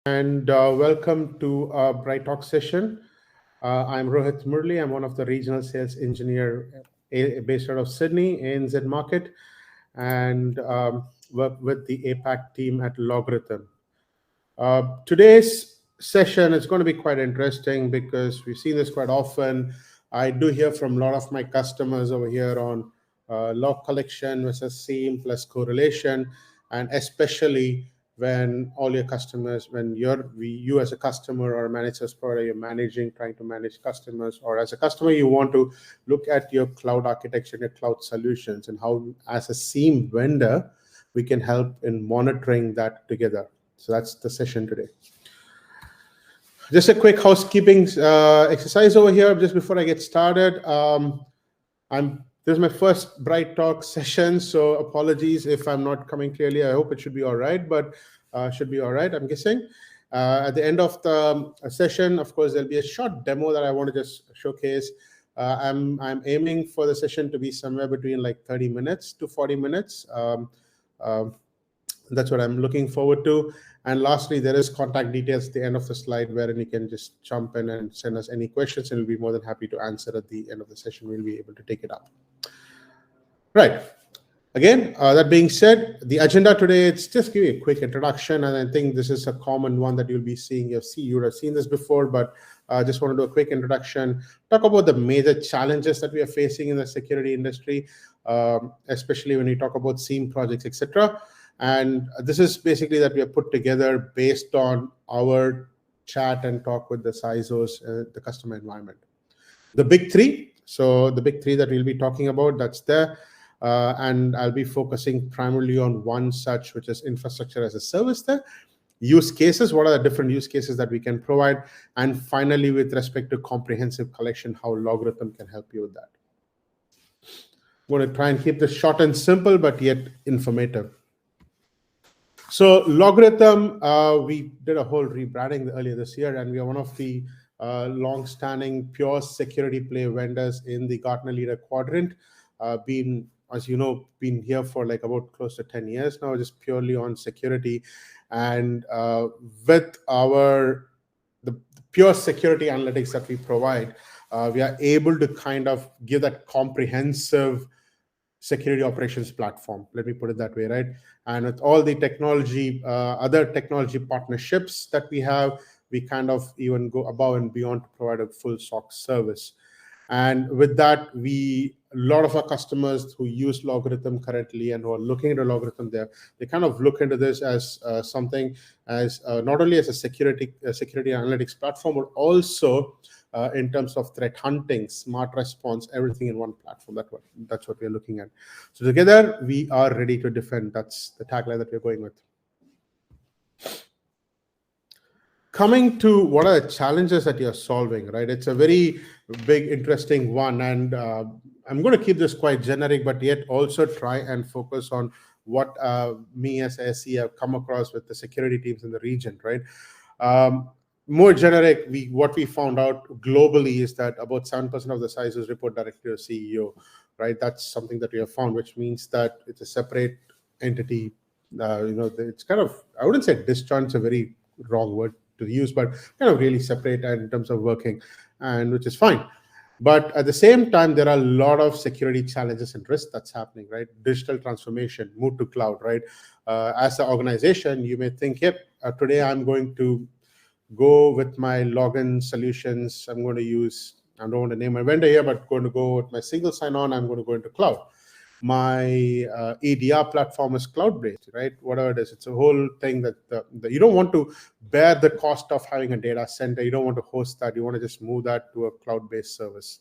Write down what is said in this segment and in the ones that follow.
And welcome to our Bright Talk session. I'm Rohit Murali. I'm one of the regional sales engineer based out of Sydney, ANZ market, and work with the APAC team at LogRhythm. Today's session is going to be quite interesting because we've seen this quite often. I do hear from a lot of my customers over here on log collection versus SIEM plus correlation, and especially when all your customers, when you as a customer or a managed service provider, you're trying to manage customers, or as a customer, you want to look at your cloud architecture, your cloud solutions, and how, as a SIEM vendor, we can help in monitoring that together. So that's the session today. Just a quick housekeeping exercise over here, just before I get started. This is my first Bright Talk session, so apologies if I'm not coming clearly. I hope it should be all right, but should be all right, I'm guessing. At the end of the session, of course, there'll be a short demo that I want to just showcase. I'm aiming for the session to be somewhere between like 30 minutes to 40 minutes. That's what I'm looking forward to. And lastly, there is contact details at the end of the slide wherein you can just jump in and send us any questions, and we'll be more than happy to answer at the end of the session. We'll be able to take it up. Right. Again, that being said, the agenda today, it's just give you a quick introduction, and I think this is a common one that you'll be seeing. You would have seen this before, but I just want to do a quick introduction, talk about the major challenges that we are facing in the security industry, especially when we talk about SIEM projects, etc. And this is basically that we have put together based on our chat and talk with the CISOs, the customer environment. The big three. So the big three that we'll be talking about, that's there. And I'll be focusing primarily on one such, which is infrastructure as a service there. Use cases, what are the different use cases that we can provide? And finally, with respect to comprehensive collection, how LogRhythm can help you with that. I'm going to try and keep this short and simple, but yet informative. So LogRhythm, we did a whole rebranding earlier this year, and we are one of the long-standing pure security play vendors in the Gartner Leader Quadrant. As you know, been here for like about close to 10 years now, just purely on security. And with the pure security analytics that we provide, we are able to kind of give that comprehensive security operations platform. Let me put it that way, right? And with all the technology, other technology partnerships that we have, we kind of even go above and beyond to provide a full SOC service. And with that, a lot of our customers who use LogRhythm currently and who are looking at a LogRhythm there, they kind of look into this as something as not only as a security analytics platform, but also in terms of threat hunting, smart response, everything in one platform. That's what we're looking at. So together, we are ready to defend. That's the tagline that we're going with. Coming to what are the challenges that you're solving, right? It's a very big, interesting one. And I'm going to keep this quite generic, but yet also try and focus on what me as a SE have come across with the security teams in the region, right? More generic, what we found out globally is that about 7% of the CISOs report directly to CEO, right? That's something that we have found, which means that it's a separate entity. It's kind of, I wouldn't say disjoint, it's a very wrong word to use, but kind of really separate in terms of working, and which is fine. But at the same time, there are a lot of security challenges and risks that's happening, right? Digital transformation, move to cloud, right? As an organization, you may think, yep, today I'm going to go with my login solutions. I'm going to use, I don't want to name my vendor here, but going to go with my single sign-on. I'm going to go into cloud. My EDR platform is cloud-based, right? Whatever it is, it's a whole thing that you don't want to bear the cost of having a data center. You don't want to host that. You want to just move that to a cloud-based service.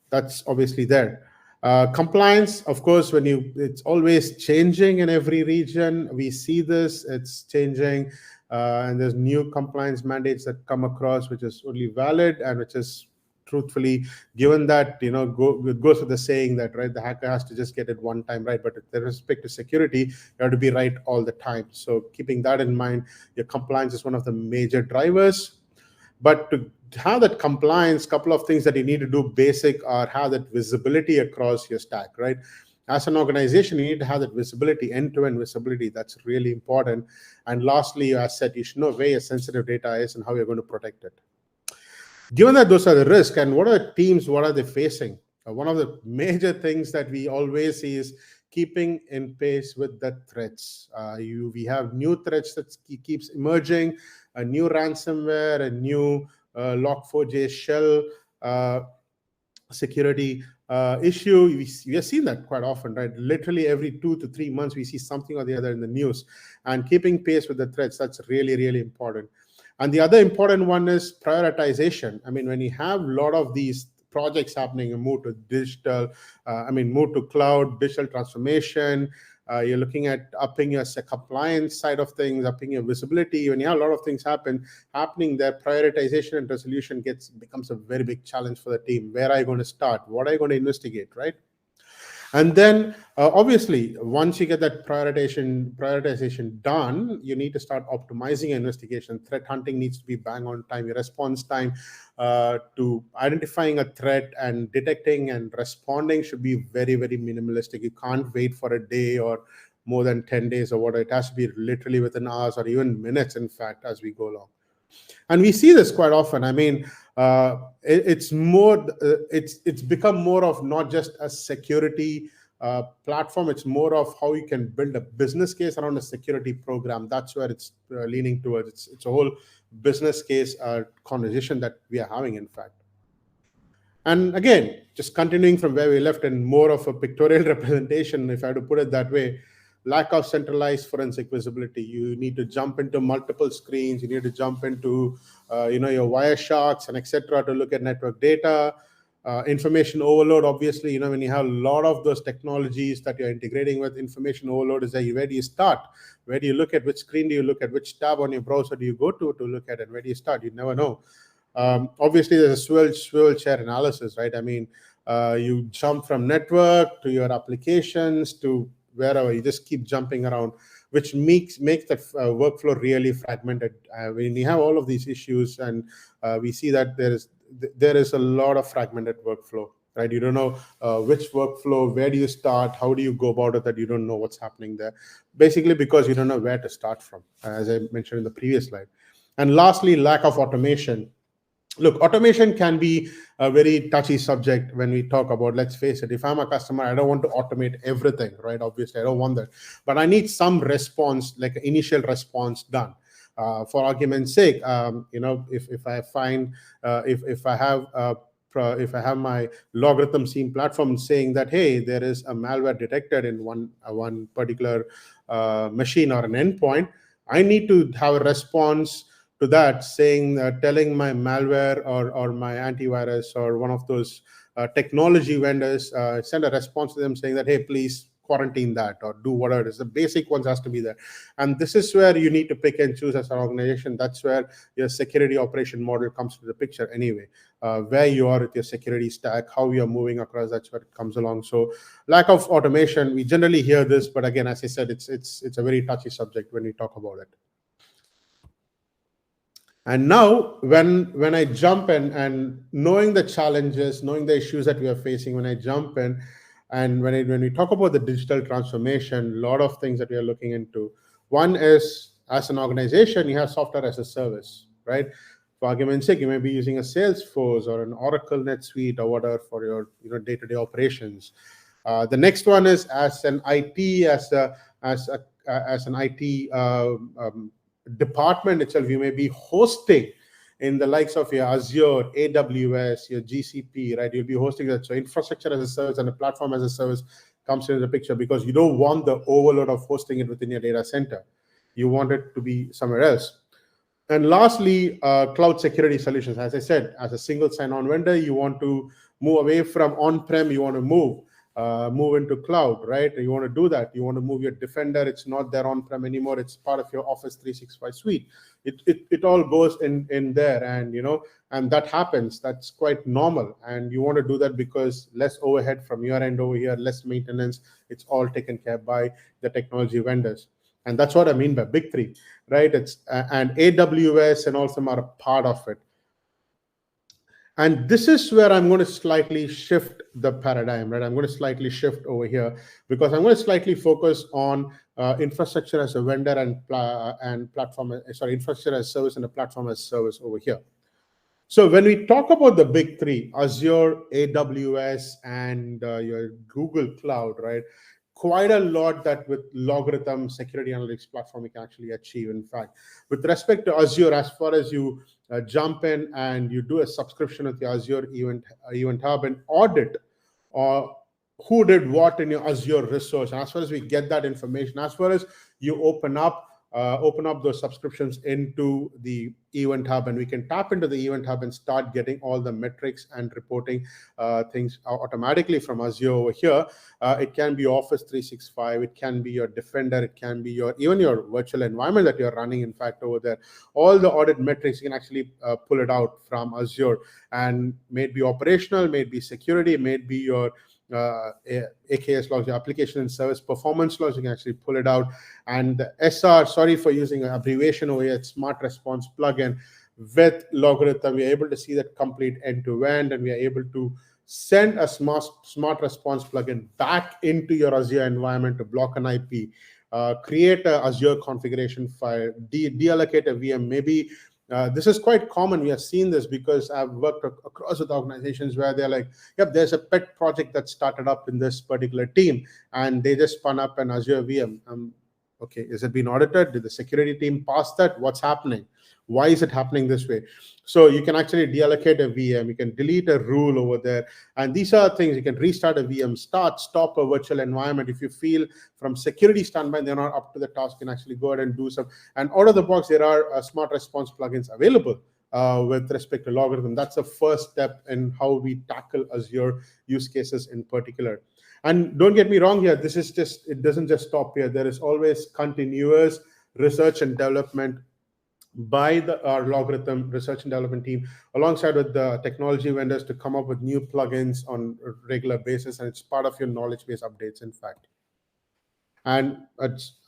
That's obviously there. Compliance, of course, it's always changing in every region. We see this, it's changing, and there's new compliance mandates that come across, which is only valid and which is truthfully, given that, it goes with the saying that, right, the hacker has to just get it one time right, but with respect to security, you have to be right all the time. So keeping that in mind, your compliance is one of the major drivers. But to have that compliance, couple of things that you need to do basic are have that visibility across your stack, right? as an organization, you need to have that visibility, end-to-end visibility. That's really important. And lastly, as I said, you should know where your sensitive data is and how you're going to protect it. Given that those are the risks, and what are teams, what are they facing? One of the major things that we always see is keeping in pace with the threats. We have new threats that keeps emerging, a new ransomware, a new Log4j shell security issue. We have seen that quite often, right? Literally every 2 to 3 months, we see something or the other in the news. And keeping pace with the threats, that's really, really important. And the other important one is prioritization. I mean, when you have a lot of these projects happening, you move to digital, move to cloud, digital transformation, you're looking at upping your compliance side of things, upping your visibility. When you have a lot of things happening there, prioritization and resolution becomes a very big challenge for the team. Where are you going to start? What are you going to investigate, right? And then obviously, once you get that prioritization done, you need to start optimizing your investigation. Threat hunting needs to be bang on time. Your response time to identifying a threat and detecting and responding should be very, very minimalistic. You can't wait for a day or more than 10 days or whatever. It has to be literally within hours or even minutes, in fact, as we go along. And we see this quite often. I mean, it's become more of not just a security platform. It's more of how you can build a business case around a security program. That's where it's leaning towards. It's a whole business case conversation that we are having, in fact. And again, just continuing from where we left and more of a pictorial representation, if I had to put it that way, lack of centralized forensic visibility. You need to jump into multiple screens. You need to jump into, your Wiresharks and etc. to look at network data. Information overload, obviously, when you have a lot of those technologies that you're integrating with, information overload is where do you start? Where do you look at? Which screen do you look at? Which tab on your browser do you go to look at it? Where do you start? You never know. Obviously, there's a swivel chair analysis, right? I mean, you jump from network to your applications to wherever. You just keep jumping around, which makes the workflow really fragmented. When you have all of these issues, and we see that there is a lot of fragmented workflow, right? You don't know which workflow, where do you start, how do you go about it, that you don't know what's happening there, basically because you don't know where to start from, as I mentioned in the previous slide. And lastly, lack of automation. Look, automation can be a very touchy subject when we talk about, let's face it, if I'm a customer, I don't want to automate everything, right? Obviously, I don't want that. But I need some response, like an initial response done. For argument's sake, if I find, if I have my LogRhythm SIEM platform saying that, hey, there is a malware detected in one particular machine or an endpoint, I need to have a response to that, saying, telling my malware or my antivirus or one of those technology vendors, send a response to them saying that, hey, please quarantine that or do whatever it is. The basic ones has to be there. And this is where you need to pick and choose as an organization. That's where your security operation model comes to the picture anyway. Where you are with your security stack, how you're moving across, that's where it comes along. So lack of automation, we generally hear this, but again, as I said, it's a very touchy subject when we talk about it. And now when I jump in and knowing the challenges, knowing the issues that we are facing, when I jump in and when we talk about the digital transformation, a lot of things that we are looking into. One is, as an organization, you have software as a service, right? For argument's sake, you may be using a Salesforce or an Oracle NetSuite or whatever for your day-to-day operations. The next one is as an IT, as an IT department itself, you may be hosting in the likes of your Azure, AWS, your GCP, right? You'll be hosting that. So infrastructure as a service and a platform as a service comes into the picture, because you don't want the overload of hosting it within your data center. You want it to be somewhere else. And lastly, cloud security solutions. As I said, as a single sign-on vendor, you want to move away from on-prem, you want to move into cloud, right? You want to do that. You want to move your Defender. It's not there on-prem anymore. It's part of your Office 365 suite. It all goes in there, and that happens. That's quite normal. And you want to do that because less overhead from your end over here, less maintenance. It's all taken care by the technology vendors. And that's what I mean by big three, right? And AWS and all of them are a part of it. And this is where I'm going to slightly shift the paradigm, right? I'm going to slightly shift over here because I'm going to slightly focus on infrastructure as a vendor and platform, infrastructure as service and a platform as service over here. So when we talk about the big three, Azure, AWS, and your Google Cloud, right? Quite a lot that with LogRhythm security analytics platform we can actually achieve. In fact, with respect to Azure, as far as you jump in and you do a subscription with the Azure Event Hub and audit or who did what in your Azure resource. And as far as we get that information, as far as you open up those subscriptions into the Event Hub, and we can tap into the Event Hub and start getting all the metrics and reporting things automatically from Azure over here. It can be Office 365, it can be your Defender, it can be even your virtual environment that you're running. In fact, over there, all the audit metrics, you can actually pull it out from Azure, and may it be operational, may it be security, may it be your AKS logs, your application and service performance logs, you can actually pull it out. And the SR, sorry for using an abbreviation over here, it's Smart Response plugin. With LogRhythm, we're able to see that complete end-to-end, and we are able to send a smart response plugin back into your Azure environment to block an IP, create a Azure configuration file, deallocate a VM. Maybe this is quite common. We have seen this because I've worked across with organizations where they're like, yep, there's a pet project that started up in this particular team, and they just spun up an Azure VM. Okay, is it being audited? Did the security team pass that? What's happening? Why is it happening this way? So you can actually deallocate a VM, you can delete a rule over there. And these are things, you can restart a VM, stop a virtual environment. If you feel from security standpoint, they're not up to the task, you can actually go ahead and do some. And out of the box, there are smart response plugins available with respect to LogRhythm. That's the first step in how we tackle Azure use cases in particular. And don't get me wrong here, this is just, it doesn't just stop here. There is always continuous research and development by our LogRhythm research and development team, alongside with the technology vendors, to come up with new plugins on a regular basis. And it's part of your knowledge base updates, in fact. And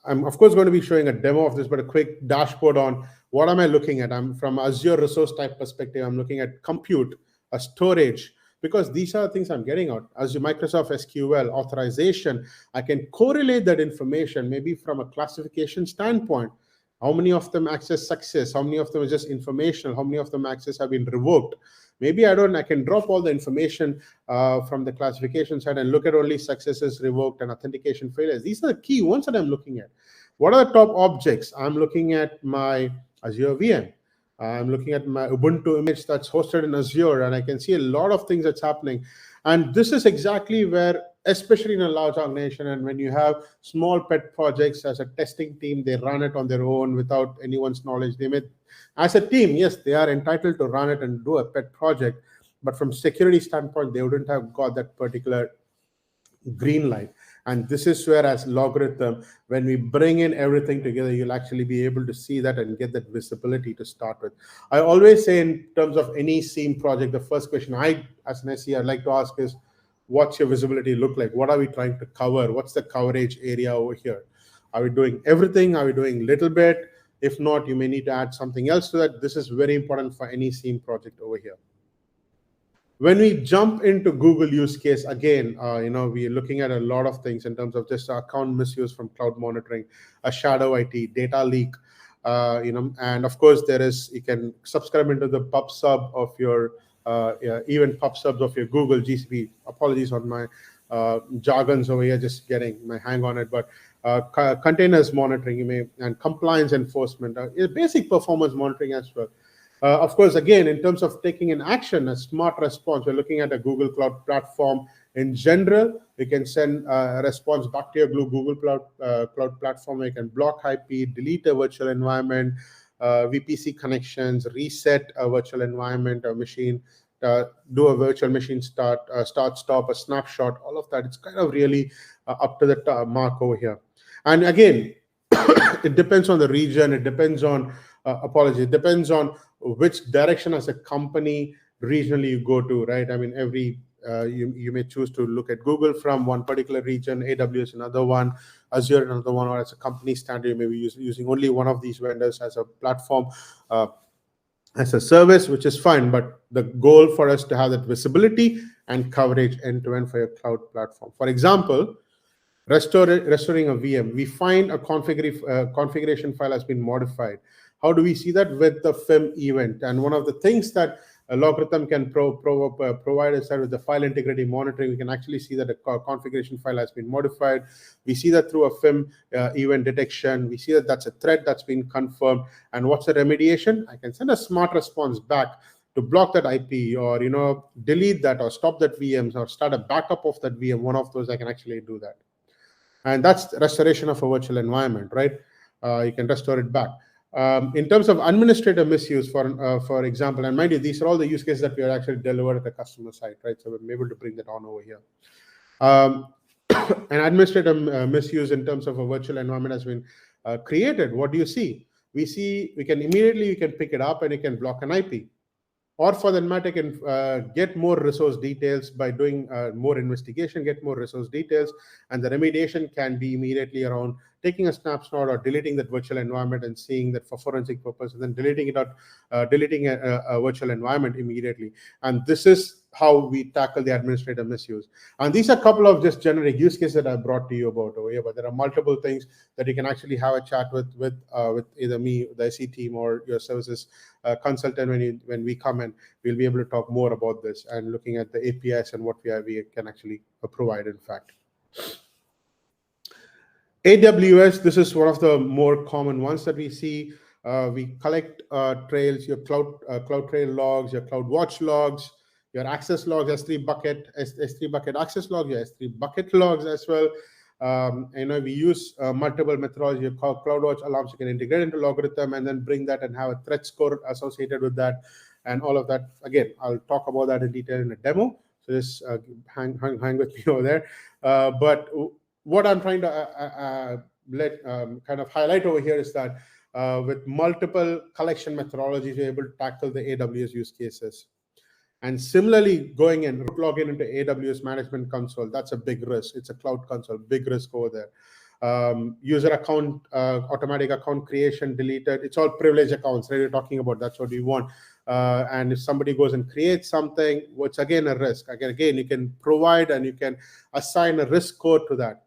I'm, of course, going to be showing a demo of this, but a quick dashboard on what am I looking at. I'm from Azure resource type perspective. I'm looking at compute, storage, because these are the things I'm getting out. Azure Microsoft SQL, authorization, I can correlate that information, maybe from a classification standpoint. How many of them access success? How many of them are just informational? How many of them access have been revoked? Maybe I can drop all the information from the classification side and look at only successes, revoked, and authentication failures. These are the key ones that I'm looking at. What are the top objects? I'm looking at my Azure VM. I'm looking at my Ubuntu image that's hosted in Azure, and I can see a lot of things that's happening. And this is exactly where, especially in a large organization, and when you have small pet projects as a testing team, they run it on their own without anyone's knowledge. They may, as a team, yes, they are entitled to run it and do a pet project, but from security standpoint, they wouldn't have got that particular green light. And this is where, as LogRhythm, when we bring in everything together, you'll actually be able to see that and get that visibility to start with. I always say, in terms of any SIEM project, the first question I, as an SE, I'd like to ask is, what's your visibility look like? What are we trying to cover? What's the coverage area over here? Are we doing everything? Are we doing little bit? If not, you may need to add something else to that. This is very important for any SIEM project over here. When we jump into Google use case, again, we're looking at a lot of things in terms of just account misuse from cloud monitoring, a shadow IT, data leak, and of course you can subscribe into the pub sub of your even pub subs of your Google GCP. Apologies on my jargons over here, just getting my hang on it, but containers monitoring, and compliance enforcement, basic performance monitoring as well. Of course, again, in terms of taking an action, a smart response, we're looking at a Google Cloud Platform in general. You can send a response back to your Google Cloud Platform. You can block IP, delete a virtual environment, VPC connections, reset a virtual environment or machine, do a virtual machine start, stop, a snapshot, all of that. It's kind of really up to the mark over here. And again, it depends on the region. It depends on, it depends on which direction as a company regionally you go to, right? I mean, you may choose to look at Google from one particular region, AWS another one, Azure another one, or as a company standard, you may be using only one of these vendors as a platform. as a service, which is fine, but the goal for us to have that visibility and coverage end-to-end for your cloud platform. For example, restoring a VM, we find a configuration file has been modified. How do we see that? With the FIM event. And one of the things that LogRhythm can provide is that with the file integrity monitoring, we can actually see that a configuration file has been modified. We see that through a FIM event detection. We see that that's a threat that's been confirmed. And what's the remediation? I can send a smart response back to block that IP, or delete that, or stop that VMs, or start a backup of that VM. One of those, I can actually do that. And that's restoration of a virtual environment, right? You can restore it back. In terms of administrator misuse, for example, and mind you, these are all the use cases that we are actually delivered at the customer side, right? So we're able to bring that on over here. An administrator misuse in terms of a virtual environment has been created. What do you see? We can immediately pick it up and you can block an IP. Or for that matter, can get more resource details by doing more investigation, get more resource details, and the remediation can be immediately around taking a snapshot or deleting that virtual environment and seeing that for forensic purpose, and then deleting it out, deleting a virtual environment immediately. And this is how we tackle the administrator misuse. And these are a couple of just generic use cases that I brought to you about over here, but there are multiple things that you can actually have a chat with either me, the SE team, or your services consultant when we come in. We'll be able to talk more about this and looking at the APIs and what we can actually provide, in fact. AWS, this is one of the more common ones that we see. We collect trails, your cloud trail logs, your cloud watch logs, your access logs, S3 bucket access logs, your S3 bucket logs as well. We use multiple methodology called CloudWatch alarms. You can integrate into LogRhythm and then bring that and have a threat score associated with that, and all of that. Again, I'll talk about that in detail in a demo. So just hang with me over there. But what I'm trying to kind of highlight over here is that with multiple collection methodologies, you're able to tackle the AWS use cases. And similarly, going in, root login into AWS Management Console, that's a big risk. It's a cloud console, big risk over there. User account, automatic account creation, deleted. It's all privileged accounts, right? We're talking about that's what we want. And if somebody goes and creates something, which again a risk. Again, you can provide and you can assign a risk code to that.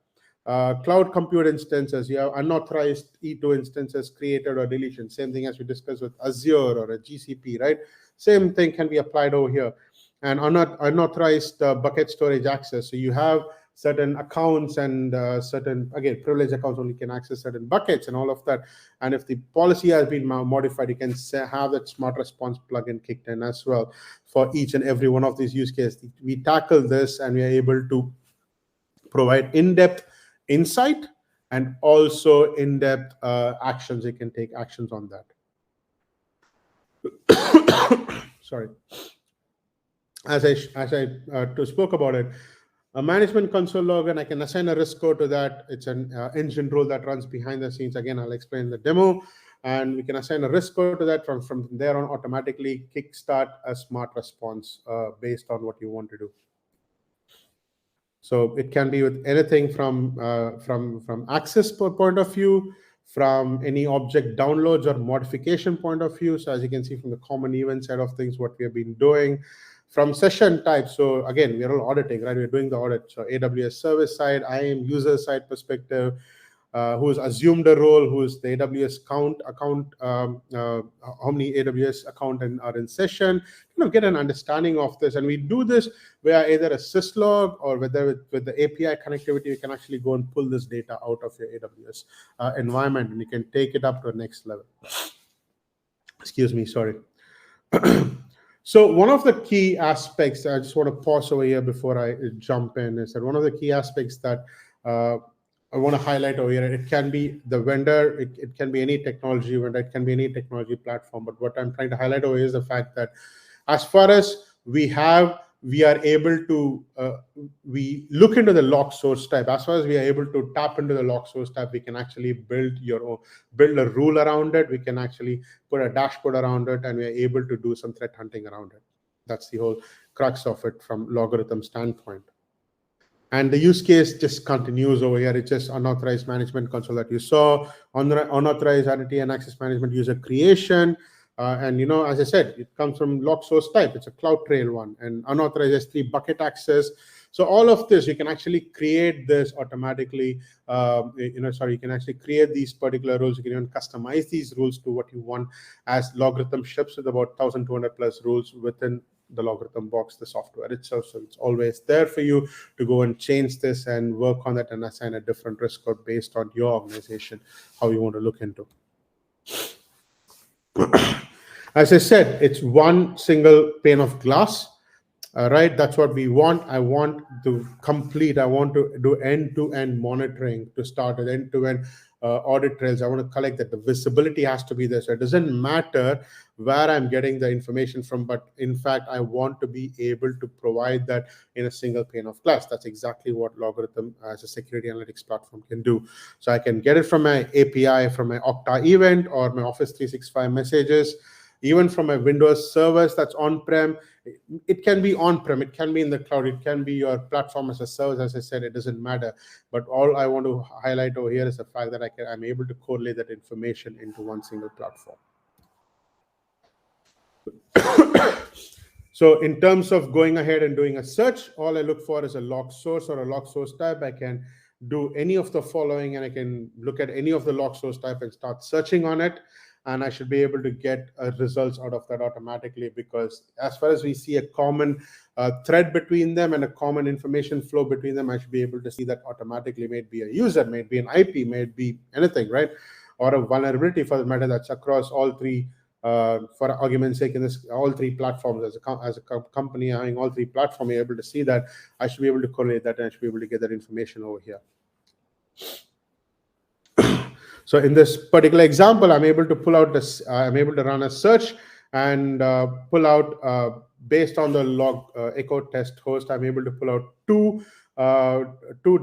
Cloud compute instances, you have unauthorized E2 instances created or deletion. Same thing as we discussed with Azure or a GCP, right? Same thing can be applied over here. And unauthorized bucket storage access. So you have certain accounts and certain, again, privileged accounts only can access certain buckets and all of that. And if the policy has been modified, you can have that smart response plugin kicked in as well for each and every one of these use cases. We tackle this and we are able to provide in-depth insight and also in-depth actions. You can take actions on that. Sorry. As I spoke about it, a management console log, and I can assign a risk code to that. It's an engine rule that runs behind the scenes. Again, I'll explain the demo, and we can assign a risk code to that. From there on, automatically kickstart a smart response based on what you want to do. So it can be with anything from access point of view, from any object downloads or modification point of view. So as you can see from the common event side of things, what we have been doing. From session type, so again, we are all auditing, right? We're doing the audit. So AWS service side, IAM user side perspective, who's assumed a role, who's the AWS account, how many AWS account are in session, get an understanding of this. And we do this via either a syslog or whether with the API connectivity, you can actually go and pull this data out of your AWS environment, and you can take it up to the next level. Excuse me, sorry. So one of the key aspects, I just want to pause over here before I jump in, is that one of the key aspects that I want to highlight over here, it can be the vendor, it can be any technology vendor, it can be any technology platform. But what I'm trying to highlight over here is the fact that as far as we are able to, we look into the log source type. As far as we are able to tap into the log source type, we can actually build a rule around it. We can actually put a dashboard around it, and we are able to do some threat hunting around it. That's the whole crux of it from LogRhythm standpoint. And the use case just continues over here. It's just unauthorized management console that you saw, unauthorized identity and access management user creation. And as I said, it comes from log source type. It's a CloudTrail one, and unauthorized S3 bucket access. So all of this, you can actually create this automatically. You can actually create these particular rules. You can even customize these rules to what you want, as LogRhythm ships with about 1,200 plus rules within the LogRhythm box, the software itself. So it's always there for you to go and change this and work on that and assign a different risk score based on your organization, how you want to look into. As I said, it's one single pane of glass. Right, that's what we want. I want to do end-to-end monitoring to start with end-to-end audit trails. I want to collect that. The visibility has to be there. So it doesn't matter where I'm getting the information from, but in fact, I want to be able to provide that in a single pane of glass. That's exactly what LogRhythm as a security analytics platform can do. So I can get it from my API, from my Okta event or my Office 365 messages, even from my Windows servers that's on-prem. It can be on-prem, it can be in the cloud, it can be your platform as a service. As I said, it doesn't matter. But all I want to highlight over here is the fact that I'm able to correlate that information into one single platform. So in terms of going ahead and doing a search, all I look for is a log source or a log source type. I can do any of the following, and I can look at any of the log source type and start searching on it. And I should be able to get results out of that automatically, because as far as we see a common thread between them and a common information flow between them, I should be able to see that automatically. May it be a user, may it be an IP, may it be anything, right? Or a vulnerability for the matter that's across all three. For argument's sake, in this all three platforms, as a company having all three platforms, you're able to see that. I should be able to correlate that, and I should be able to get that information over here. So in this particular example, I'm able to pull out this. I'm able to run a search and pull out based on the log echo test host. I'm able to pull out two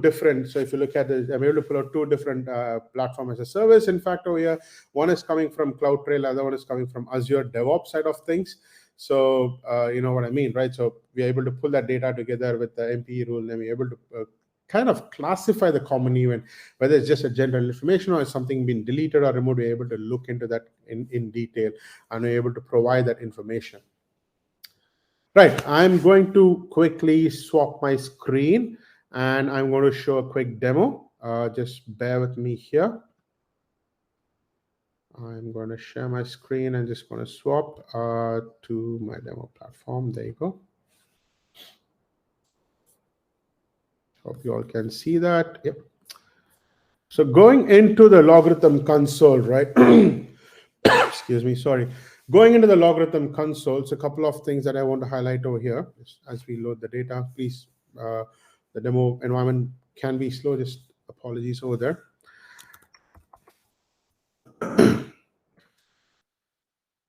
different. So if you look at it, I'm able to pull out two different platform as a service. In fact, over here, one is coming from CloudTrail, other one is coming from Azure DevOps side of things. So you know what I mean, right? So we're able to pull that data together with the MPE rule, and we're able to kind of classify the common event, whether it's just a general information or something being deleted or removed. We're able to look into that in detail, and we're able to provide that information. Right, I'm going to quickly swap my screen, and I'm going to show a quick demo. Just bear with me here. I'm going to share my screen and just going to swap to my demo platform. There you go. Hope you all can see that. Yep. So going into the LogRhythm console, right? Excuse me, sorry. Going into the LogRhythm console, it's a couple of things that I want to highlight over here as we load the data. Please, the demo environment can be slow. Just apologies over there.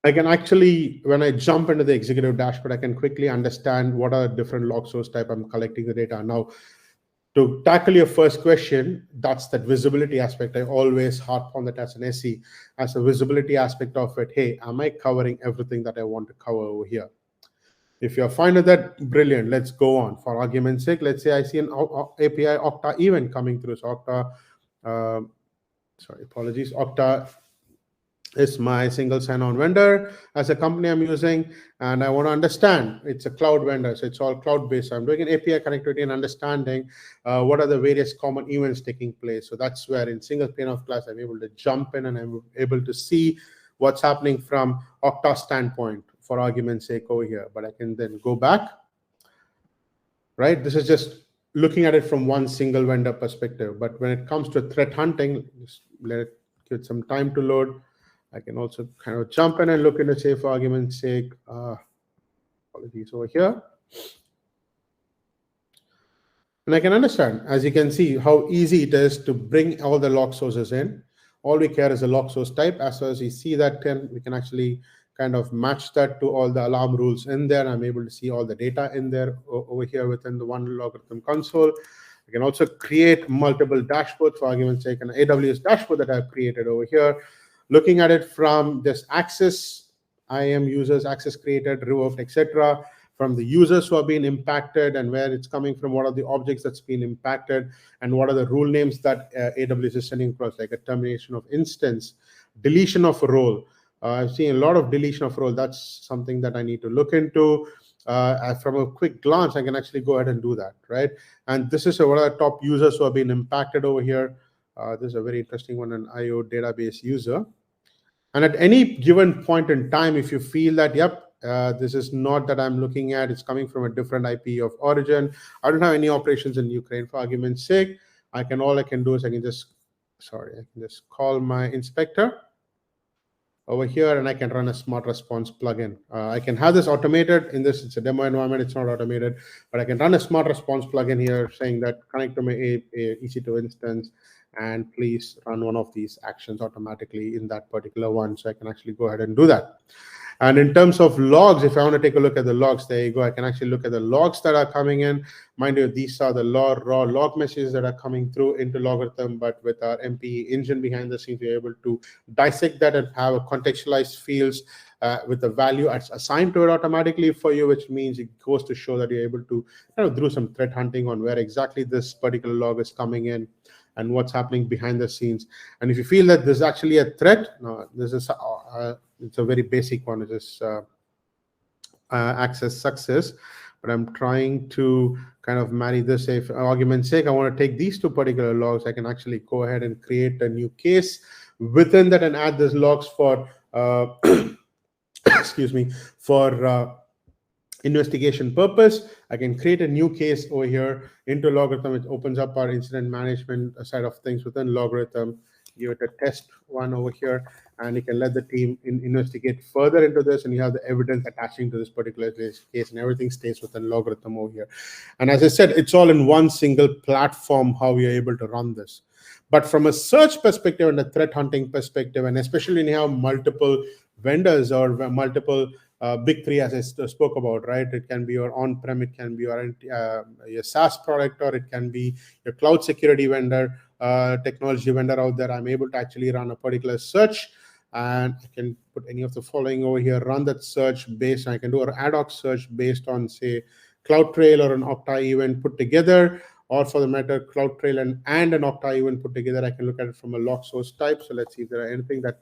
I can actually, when I jump into the executive dashboard, I can quickly understand what are different log source type I'm collecting the data. Now, to tackle your first question, that's that visibility aspect. I always harp on that as an SE, as a visibility aspect of it. Hey, am I covering everything that I want to cover over here? If you're fine with that, brilliant. Let's go on. For argument's sake, let's say I see an API Okta event coming through. So Okta, Okta is my single sign-on vendor as a company I'm using, and I want to understand it's a cloud vendor, so it's all cloud-based. So I'm doing an API connectivity and understanding what are the various common events taking place. So that's where in single pane of glass, I'm able to jump in and I'm able to see what's happening from Okta standpoint, for argument's sake over here. But I can then go back, right? This is just looking at it from one single vendor perspective. But when it comes to threat hunting, just let it give some time to load. I can also kind of jump in and look into, say, for argument's sake, apologies over here. And I can understand, as you can see, how easy it is to bring all the log sources in. All we care is the log source type. As soon as we see that, we can actually kind of match that to all the alarm rules in there. I'm able to see all the data in there over here within the one LogRhythm console. I can also create multiple dashboards, for argument's sake, an AWS dashboard that I've created over here. Looking at it from this access, IAM users, access created, revoked, etc., from the users who have been impacted and where it's coming from, what are the objects that's been impacted, and what are the rule names that AWS is sending across, like a termination of instance, deletion of a role, I've seen a lot of deletion of role. That's something that I need to look into. From a quick glance, I can actually go ahead and do that, right? And this is one of the top users who have been impacted over here. This is a very interesting one, an IO database user. And at any given point in time, if you feel that, yep, this is not that I'm looking at, it's coming from a different IP of origin. I don't have any operations in Ukraine, for argument's sake. All I can do is I can just call my inspector over here, and I can run a smart response plugin. I can have this automated in this. It's a demo environment. It's not automated, but I can run a smart response plugin here saying that connect to my EC2 instance and please run one of these actions automatically in that particular one. So I can actually go ahead and do that. And in terms of logs, if I want to take a look at the logs, there you go. I can actually look at the logs that are coming in. Mind you, these are the raw log messages that are coming through into LogRhythm, but with our MPE engine behind the scenes, we're able to dissect that and have a contextualized fields with the value assigned to it automatically for you, which means it goes to show that you're able to do some threat hunting on where exactly this particular log is coming in and what's happening behind the scenes. And if you feel that there's actually a threat, no, this is it's a very basic one. It is access success, but I'm trying to kind of marry this. If for argument's sake, I want to take these two particular logs, I can actually go ahead and create a new case within that and add these logs for excuse me, for investigation purpose. I can create a new case over here into LogRhythm. It opens up our incident management side of things within LogRhythm. Give it a test one over here, and you can let the team investigate further into this, and you have the evidence attaching to this particular case, and everything stays within LogRhythm over here. And as I said, it's all in one single platform how we are able to run this. But from a search perspective and a threat hunting perspective, and especially when you have multiple vendors or multiple big three, as I spoke about, right? It can be your on-prem, it can be your SaaS product, or it can be your cloud security vendor, technology vendor out there. I'm able to actually run a particular search, and I can put any of the following over here, run that search based, I can do an ad hoc search based on, say, CloudTrail or an Okta event put together, or for the matter, CloudTrail and an Okta event put together. I can look at it from a log source type. So let's see if there are anything that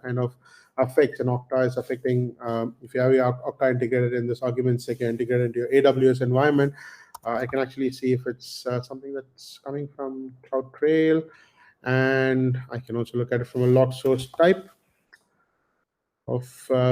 kind of affects, and Okta is affecting. If you have your Okta integrated in this argument, say, integrated into your AWS environment, I can actually see if it's something that's coming from CloudTrail, and I can also look at it from a log source type of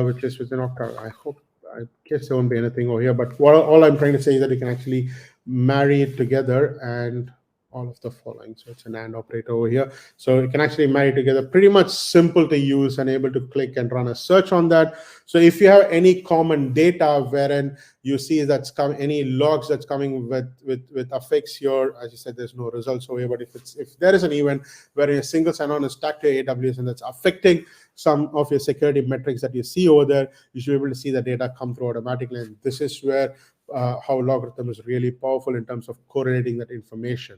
which is within Okta. I guess there won't be anything over here, but all I'm trying to say is that you can actually marry it together and all of the following. So it's an AND operator over here. So you can actually marry together, pretty much simple to use and able to click and run a search on that. So if you have any common data wherein you see that's any logs that's coming with affects your, as you said, there's no results over here, but if there is an event where a single sign-on is tagged to AWS and that's affecting some of your security metrics that you see over there, you should be able to see the data come through automatically. And this is where how LogRhythm is really powerful in terms of correlating that information.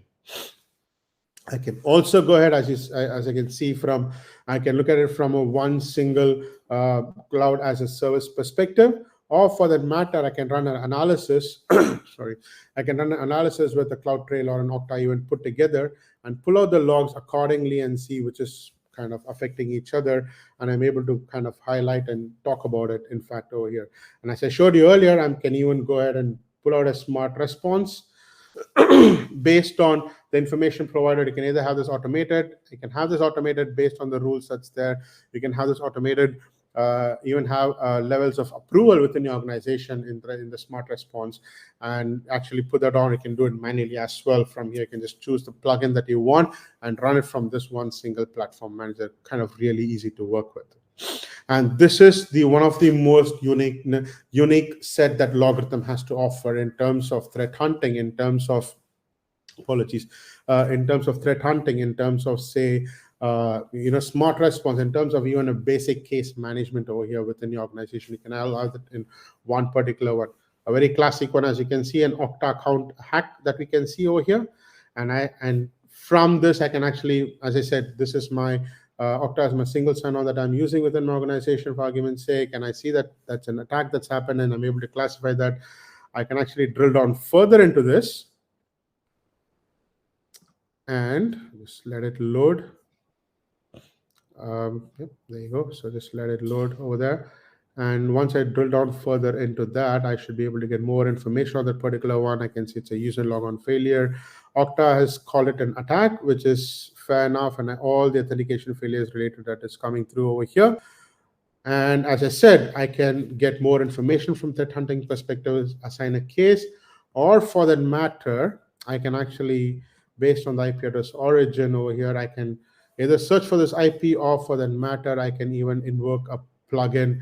I can also go ahead, as I can see from, I can look at it from a one single cloud as a service perspective, or for that matter, I can run an analysis. Sorry, I can run an analysis with a CloudTrail or an Okta event put together and pull out the logs accordingly and see which is kind of affecting each other, and I'm able to kind of highlight and talk about it, in fact, over here. And as I showed you earlier, I can even go ahead and pull out a smart response based on the information provided. You can either have this automated, you can have this automated based on the rules that's there. You can have this automated, even have levels of approval within your organization in the smart response, and actually put that on. You can do it manually as well. From here, you can just choose the plugin that you want and run it from this one single platform manager. Kind of really easy to work with. And this is one of the most unique set that LogRhythm has to offer in terms of threat hunting, in terms of in terms of threat hunting, in terms of, say, smart response, in terms of even a basic case management over here within your organization. You can allow that in one particular one. A very classic one, as you can see, an Okta account hack that we can see over here. And from this, I can actually, as I said, this is my Okta is my single sign-on that I'm using within my organization, for argument's sake, and I see that that's an attack that's happened, and I'm able to classify that. I can actually drill down further into this and just let it load. Yep, there you go. So just let it load over there. And once I drill down further into that, I should be able to get more information on that particular one. I can see it's a user logon failure. Okta has called it an attack, which is fair enough. And all the authentication failures related to that is coming through over here. And as I said, I can get more information from threat hunting perspective, assign a case, or for that matter, I can actually, based on the IP address origin over here, I can either search for this IP, or for that matter, I can even invoke a plugin,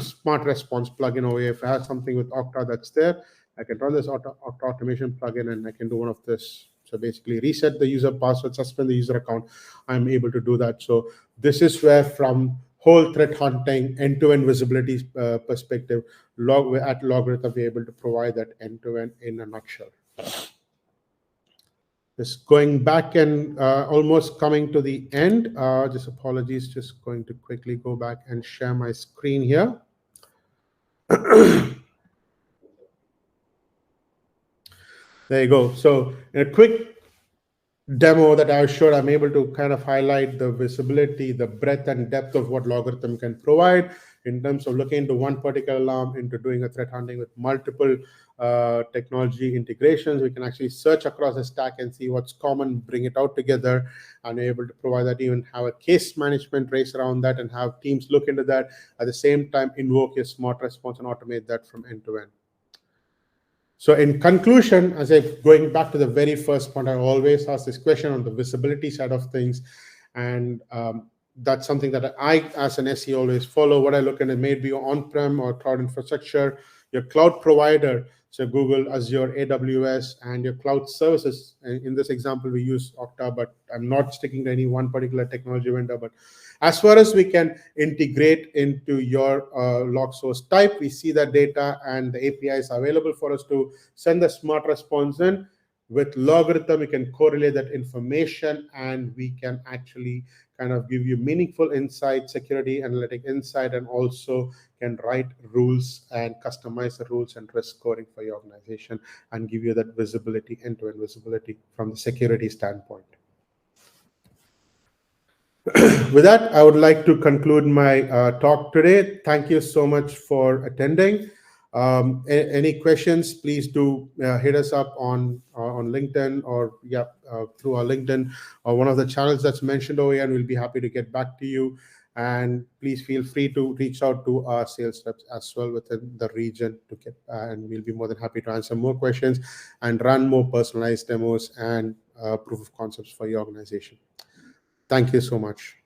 smart response plugin over here. If I have something with Okta that's there, I can run this Okta automation plugin and I can do one of this. So basically reset the user password, suspend the user account. I'm able to do that. So this is where from whole threat hunting, end-to-end visibility perspective, at LogRhythm, we're able to provide that end-to-end in a nutshell. Just going back and almost coming to the end. Just apologies, just going to quickly go back and share my screen here. There you go. So in a quick demo that I showed, I'm able to kind of highlight the visibility, the breadth and depth of what LogRhythm can provide in terms of looking into one particular alarm, into doing a threat hunting with multiple technology integrations. We can actually search across the stack and see what's common, bring it out together, and able to provide that, even have a case management race around that and have teams look into that. At the same time, invoke your smart response and automate that from end to end. So in conclusion, as I'm going back to the very first point, I always ask this question on the visibility side of things. And that's something that I, as an SE, always follow. What I look at, it may be on-prem or cloud infrastructure, your cloud provider, so Google, Azure, AWS, and your cloud services. In this example, we use Okta, but I'm not sticking to any one particular technology vendor. But as far as we can integrate into your log source type, we see that data and the APIs available for us to send the smart response in. With LogRhythm, we can correlate that information and we can actually kind of give you meaningful insight, security, analytic insight, and also can write rules and customize the rules and risk scoring for your organization and give you that visibility, end-to-end visibility from the security standpoint. With that, I would like to conclude my talk today. Thank you so much for attending. Any questions, please do hit us up on LinkedIn, or through our LinkedIn or one of the channels that's mentioned over here, and we'll be happy to get back to you. And please feel free to reach out to our sales reps as well within the region to get, and we'll be more than happy to answer more questions and run more personalized demos and proof of concepts for your organization. Thank you so much.